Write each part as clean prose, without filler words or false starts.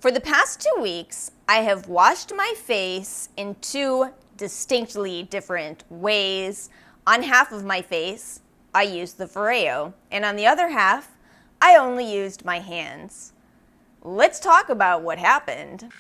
For the past 2 weeks, I have washed my face in 2 distinctly different ways. On half of my face, I used the Foreo, and on the other half, I only used my hands. Let's talk about what happened.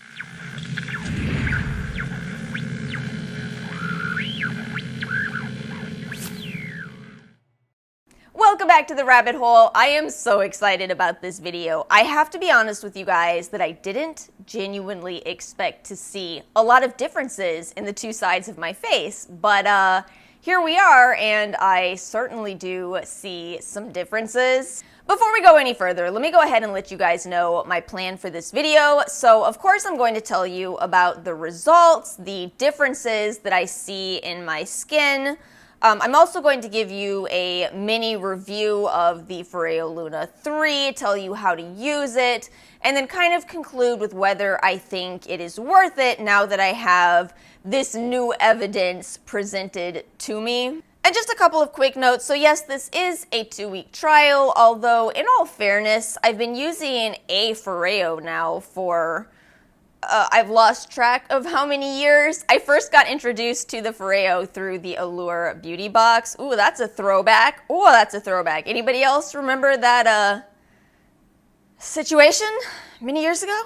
Welcome back to the rabbit hole. I am so excited about this video. I have to be honest with you guys that I didn't genuinely expect to see a lot of differences in the 2 sides of my face, but here we are, and I certainly do see some differences. Before we go any further, let me go ahead and let you guys know my plan for this video. So, of course, I'm going to tell you about the results, the differences that I see in my skin. I'm also going to give you a mini review of the Foreo Luna 3, tell you how to use it, and then kind of conclude with whether I think it is worth it now that I have this new evidence presented to me. And just a couple of quick notes. So yes, this is a 2-week trial, although in all fairness, I've been using a Foreo now for I've lost track of how many years. I first got introduced to the Foreo through the Allure beauty box. Ooh, that's a throwback. Ooh, that's a throwback. Anybody else remember that situation many years ago?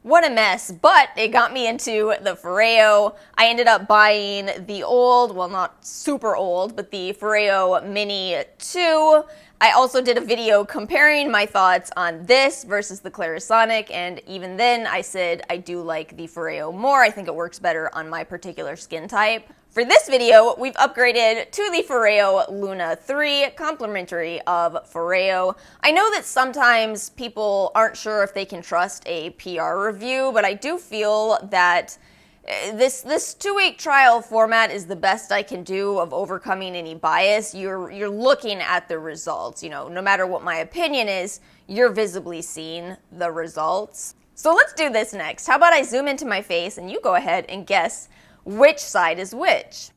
What a mess, but it got me into the Foreo. I ended up buying the old, well, not super old, but the Foreo Mini 2. I also did a video comparing my thoughts on this versus the Clarisonic, and even then I said I do like the Foreo more. I think it works better on my particular skin type. For this video, we've upgraded to the Foreo Luna 3, complimentary of Foreo. I know that sometimes people aren't sure if they can trust a PR review, but I do feel that this 2-week trial format is the best I can do of overcoming any bias. You're looking at the results. You know, no matter what my opinion is, you're visibly seeing the results. So let's do this next. How about I zoom into my face and you go ahead and guess which side is which?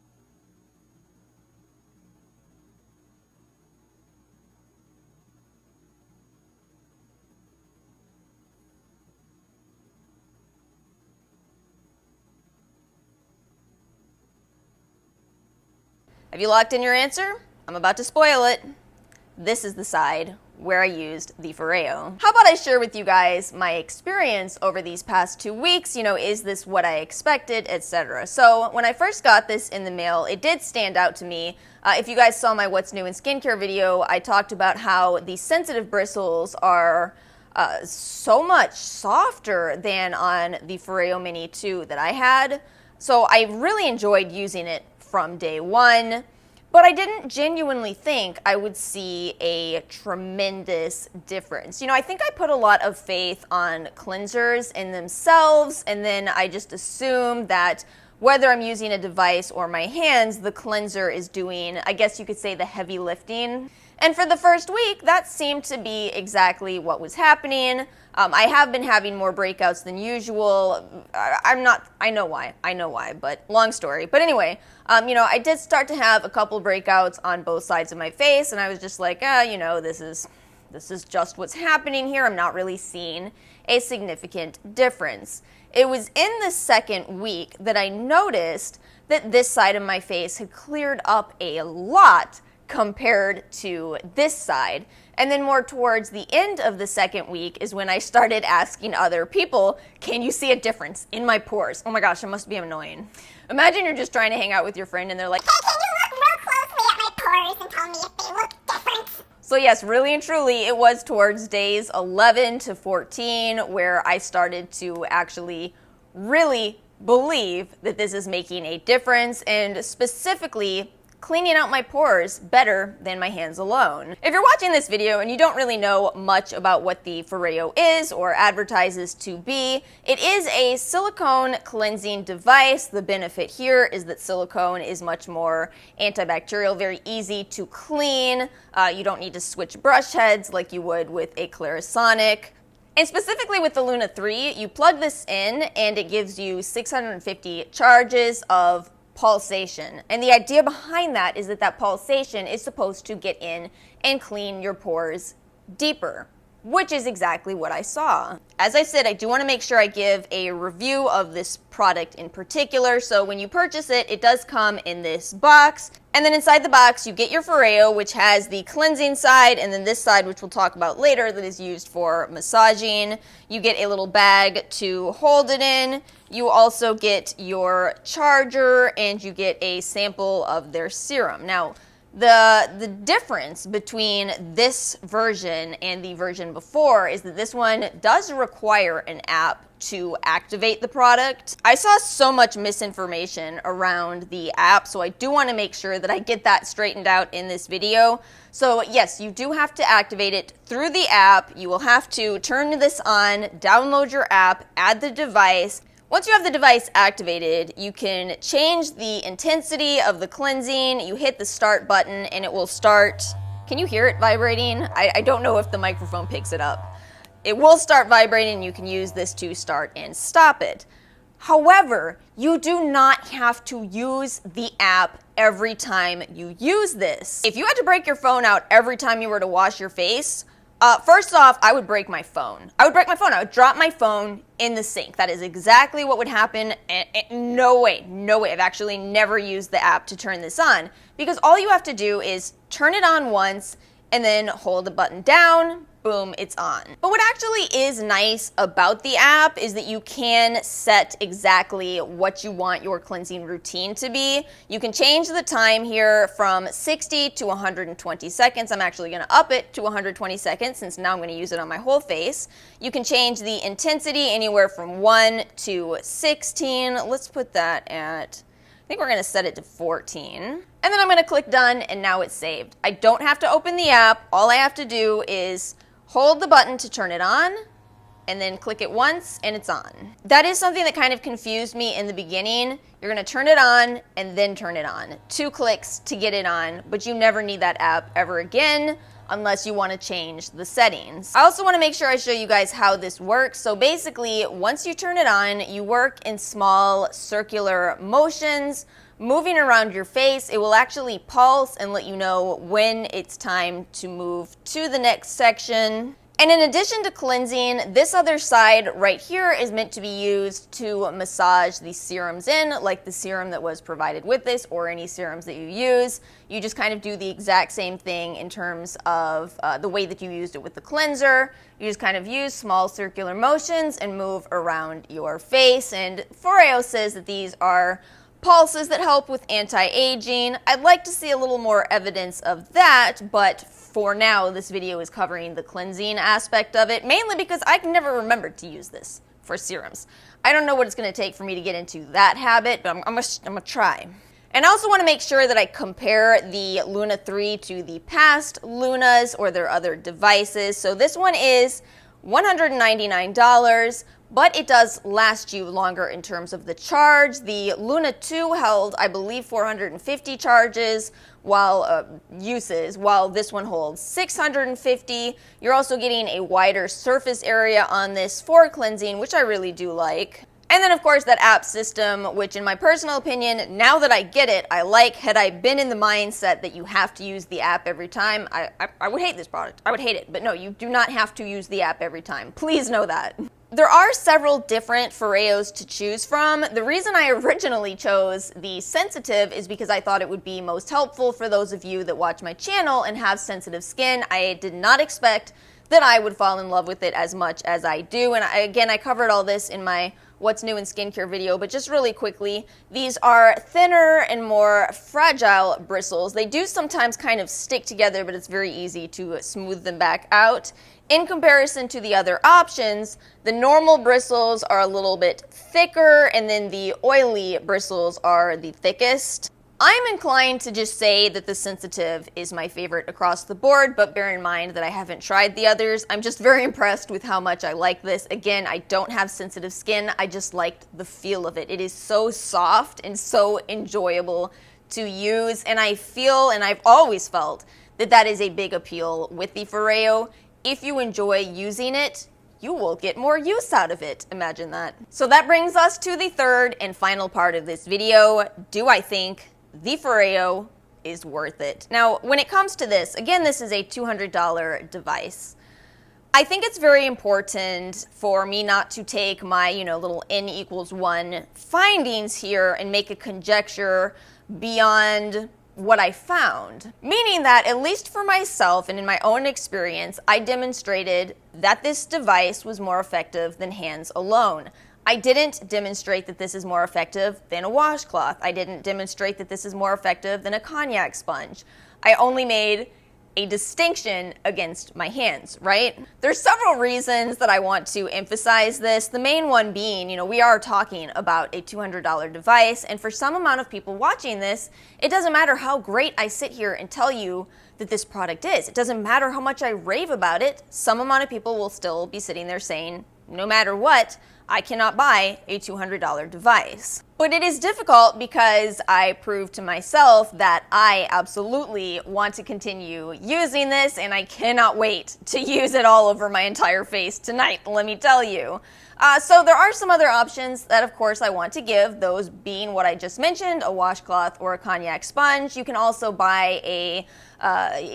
Have you locked in your answer? I'm about to spoil it. This is the side where I used the Foreo. How about I share with you guys my experience over these past 2 weeks? You know, is this what I expected, etc. So when I first got this in the mail, it did stand out to me. If you guys saw my What's New in Skincare video, I talked about how the sensitive bristles are so much softer than on the Foreo Mini 2 that I had. So I really enjoyed using it from day one. But I didn't genuinely think I would see a tremendous difference. You know, I think I put a lot of faith on cleansers in themselves, and then I just assumed that whether I'm using a device or my hands, the cleanser is doing, I guess you could say, the heavy lifting. And for the first week, that seemed to be exactly what was happening. I have been having more breakouts than usual. I know why, but long story. But anyway, you know, I did start to have a couple breakouts on both sides of my face, and I was just like, you know, this is just what's happening here. I'm not really seeing a significant difference. It was in the second week that I noticed that this side of my face had cleared up a lot compared to this side. And then more towards the end of the second week is when I started asking other people, can you see a difference in my pores? Oh my gosh, it must be annoying. Imagine you're just trying to hang out with your friend and they're like, hey, can you look real closely at my pores and tell me if they look different? So yes, really and truly, it was towards days 11 to 14 where I started to actually really believe that this is making a difference, and specifically cleaning out my pores better than my hands alone. If you're watching this video and you don't really know much about what the Foreo is or advertises to be, it is a silicone cleansing device. The benefit here is that silicone is much more antibacterial, very easy to clean. You don't need to switch brush heads like you would with a Clarisonic. And specifically with the Luna 3, you plug this in and it gives you 650 charges of pulsation. And the idea behind that is that pulsation is supposed to get in and clean your pores deeper. which is exactly what I saw. As I said, I do want to make sure I give a review of this product in particular, so when you purchase it, it does come in this box, and then inside the box you get your Foreo, which has the cleansing side, and then this side, which we'll talk about later, that is used for massaging. You get a little bag to hold it in. You also get your charger, and you get a sample of their serum. Now, the difference between this version and the version before is that this one does require an app to activate the product. I saw so much misinformation around the app, so I do want to make sure that I get that straightened out in this video. So yes, you do have to activate it through the app. You will have to turn this on, download your app, add the device. Once you have the device activated, you can change the intensity of the cleansing. You hit the start button and it will start. Can you hear it vibrating? I don't know if the microphone picks it up. It will start vibrating and you can use this to start and stop it. However, you do not have to use the app every time you use this. If you had to break your phone out every time you were to wash your face, first off, I would break my phone. I would drop my phone in the sink. That is exactly what would happen. And no way. I've actually never used the app to turn this on, because all you have to do is turn it on once and then hold the button down. Boom, it's on. But what actually is nice about the app is that you can set exactly what you want your cleansing routine to be. You can change the time here from 60 to 120 seconds. I'm actually going to up it to 120 seconds since now I'm going to use it on my whole face. You can change the intensity anywhere from 1 to 16. Let's put that at, I think we're going to set it to 14. And then I'm going to click done, and now it's saved. I don't have to open the app. All I have to do is hold the button to turn it on, and then click it once, and it's on. That is something that kind of confused me in the beginning. You're gonna turn it on, and then turn it on. 2 clicks to get it on, but you never need that app ever again, unless you wanna change the settings. I also wanna make sure I show you guys how this works. So basically, once you turn it on, you work in small circular motions, moving around your face. It will actually pulse and let you know when it's time to move to the next section. And in addition to cleansing, this other side right here is meant to be used to massage the serums in, like the serum that was provided with this or any serums that you use. You just kind of do the exact same thing in terms of the way that you used it with the cleanser. You just kind of use small circular motions and move around your face. And Foreo says that these are pulses that help with anti-aging. I'd like to see a little more evidence of that, but for now, this video is covering the cleansing aspect of it, mainly because I can never remember to use this for serums. I don't know what it's going to take for me to get into that habit, but I'm gonna try. And I also want to make sure that I compare the Luna 3 to the past Lunas or their other devices. So this one is $199, but it does last you longer in terms of the charge. The Luna 2 held, I believe, 450 charges, while this one holds 650. You're also getting a wider surface area on this for cleansing, which I really do like. And then, of course, that app system, which in my personal opinion, now that I get it, I like. Had I been in the mindset that you have to use the app every time, I would hate this product. I would hate it. But no, you do not have to use the app every time. Please know that. There are several different Foreos to choose from. The reason I originally chose the sensitive is because I thought it would be most helpful for those of you that watch my channel and have sensitive skin. I did not expect that I would fall in love with it as much as I do. And again, I covered all this in my What's New in Skincare video, but just really quickly, these are thinner and more fragile bristles. They do sometimes kind of stick together, but it's very easy to smooth them back out. In comparison to the other options, the normal bristles are a little bit thicker, and then the oily bristles are the thickest. I'm inclined to just say that the sensitive is my favorite across the board, but bear in mind that I haven't tried the others. I'm just very impressed with how much I like this. Again, I don't have sensitive skin. I just liked the feel of it. It is so soft and so enjoyable to use, and I feel, and I've always felt, that that is a big appeal with the Foreo. If you enjoy using it, you will get more use out of it. Imagine that. So that brings us to the third and final part of this video. Do I think the Foreo is worth it? Now, when it comes to this, again, this is a $200 device. I think it's very important for me not to take my, little n=1 findings here and make a conjecture beyond what I found. Meaning that, at least for myself and in my own experience, I demonstrated that this device was more effective than hands alone. I didn't demonstrate that this is more effective than a washcloth. I didn't demonstrate that this is more effective than a cognac sponge. I only made a distinction against my hands, right? There's several reasons that I want to emphasize this. The main one being, we are talking about a $200 device, and for some amount of people watching this, it doesn't matter how great I sit here and tell you that this product is. It doesn't matter how much I rave about it. Some amount of people will still be sitting there saying, no matter what, I cannot buy a $200 device. But it is difficult because I proved to myself that I absolutely want to continue using this, and I cannot wait to use it all over my entire face tonight, let me tell you. So there are some other options that, of course, I want to give, those being what I just mentioned, a washcloth or a cognac sponge. You can also buy a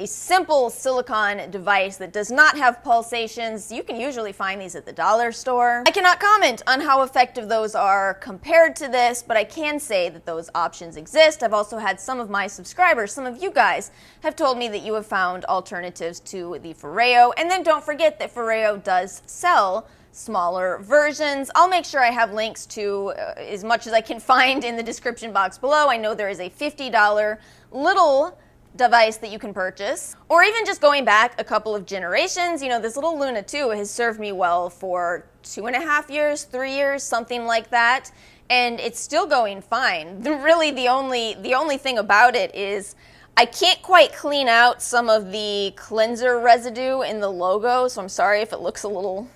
simple silicone device that does not have pulsations. You can usually find these at the dollar store. I cannot comment on how effective those are compared to this, but I can say that those options exist. I've also had some of my subscribers, some of you guys, have told me that you have found alternatives to the Foreo. And then don't forget that Foreo does sell smaller versions. I'll make sure I have links to as much as I can find in the description box below. I know there is a $50 little device that you can purchase. Or even just going back a couple of generations, this little Luna 2 has served me well for 2.5 years, 3 years, something like that, and it's still going fine. Really, the only thing about it is I can't quite clean out some of the cleanser residue in the logo, so I'm sorry if it looks a little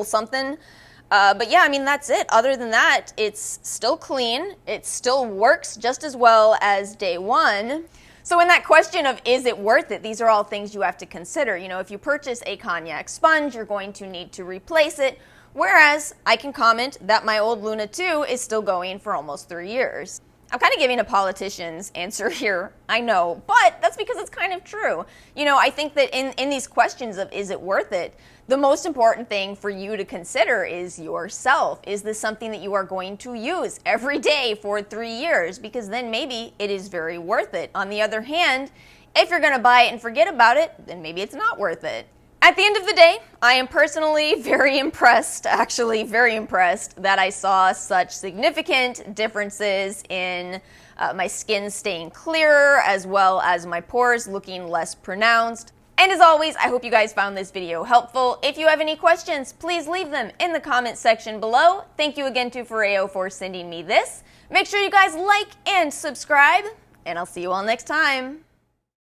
something. But yeah, that's it. Other than that, it's still clean. It still works just as well as day one. So in that question of is it worth it, these are all things you have to consider. If you purchase a cognac sponge, you're going to need to replace it. Whereas I can comment that my old Luna 2 is still going for almost 3 years. I'm kind of giving a politician's answer here, I know, but that's because it's kind of true. I think that in these questions of is it worth it, the most important thing for you to consider is yourself. Is this something that you are going to use every day for 3 years? Because then maybe it is very worth it. On the other hand, if you're going to buy it and forget about it, then maybe it's not worth it. At the end of the day, I am personally very impressed, actually very impressed, that I saw such significant differences in my skin staying clearer, as well as my pores looking less pronounced. And as always, I hope you guys found this video helpful. If you have any questions, please leave them in the comment section below. Thank you again to Foreo for sending me this. Make sure you guys like and subscribe, and I'll see you all next time.